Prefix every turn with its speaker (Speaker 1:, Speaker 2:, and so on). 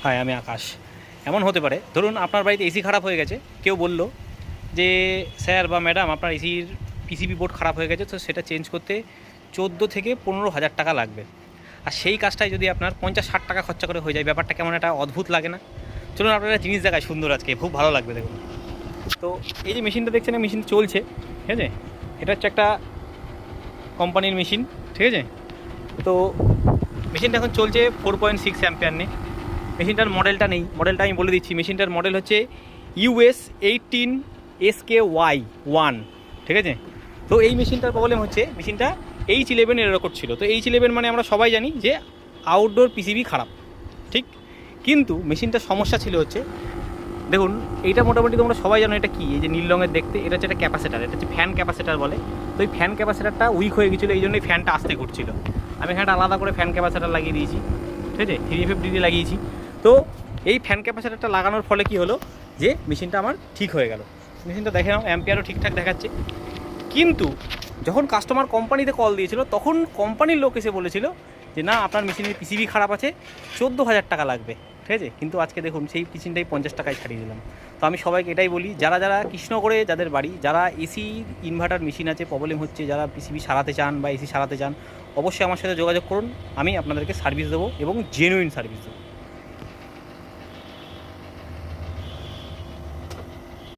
Speaker 1: High, আমি আকাশ। এমন হতে পারে, ধরুন আপনার বাড়িতে এসি খারাপ হয়ে গেছে, কেউ বলল যে স্যার বা ম্যাডাম আপনার এসির পিসিবি বোর্ড খারাপ হয়ে গেছে, তো সেটা চেঞ্জ করতে 14 থেকে 15 হাজার টাকা লাগবে। আর সেই কাজটাই যদি আপনার 50-60 টাকা খরচা করে হয়ে যায়, ব্যাপারটা কেমন একটা অদ্ভুত লাগে না? চলুন আপনারা জিনিস দেখায় সুন্দর, আজকে খুব ভালো লাগবে দেখুন। তো এই যে মেশিনটা দেখছেন, মেশিন চলছে, ঠিক আছে? এটা হচ্ছে একটা কোম্পানির মেশিন, ঠিক আছে? তো মেশিনটা এখন চলছে 4.6 অ্যাম্পিয়ার নিয়ে। মেশিনটার মডেলটা নেই, মডেলটা আমি বলে দিচ্ছি। মেশিনটার মডেল হচ্ছে US18SKY1, ঠিক আছে? তো এই মেশিনটার প্রবলেম হচ্ছে, মেশিনটা H11 এর রেকর্ড ছিল। তো H11 মানে আমরা সবাই জানি যে আউটডোর পিসিবি খারাপ, ঠিক? কিন্তু মেশিনটার সমস্যা ছিল হচ্ছে, দেখুন এইটা মোটামুটি তোমরা সবাই জানো এটা কি, এই যে নীল রঙের দেখতে, এটা হচ্ছে একটা ক্যাপাসিটার, এটা হচ্ছে ফ্যান ক্যাপাসিটার বলে। তো এই ফ্যান ক্যাপাসিটারটা উইক হয়ে গেছিলো, এই জন্যই ফ্যানটা আস্তে ঘুরছিল। আমি এখানে আলাদা করে ফ্যান ক্যাপাসিটার লাগিয়ে দিয়েছি, ঠিক আছে? 3FFD লাগিয়েছি। তো এই ফ্যান ক্যাপাসিটারটা লাগানোর ফলে কি হলো, যে মেশিনটা আমার ঠিক হয়ে গেল। মেশিনটা দেখে নাও, অ্যাম্পিয়ারও ঠিকঠাক দেখাচ্ছে। কিন্তু যখন কাস্টমার কোম্পানিতে কল দিয়েছিল, তখন কোম্পানির লোক এসে বলেছিল যে না, আপনার মেশিনের পিসিবি খারাপ আছে, 14,000 টাকা লাগবে, ঠিক আছে? কিন্তু আজকে দেখুন সেই মেশিনটাই 50 টাকায় ছাড়িয়ে দিলাম। তো আমি সবাইকে এটাই বলি, যারা যারা কৃষ্ণগড়ে যাদের বাড়ি, যারা এসি ইনভার্টার মেশিন আছে, প্রবলেম হচ্ছে, যারা পিসিবি সারাতে চান বা এসি সারাতে চান, অবশ্যই আমার সাথে যোগাযোগ করুন। আমি আপনাদেরকে সার্ভিস দেবো এবং জেনুইন সার্ভিস দেবো।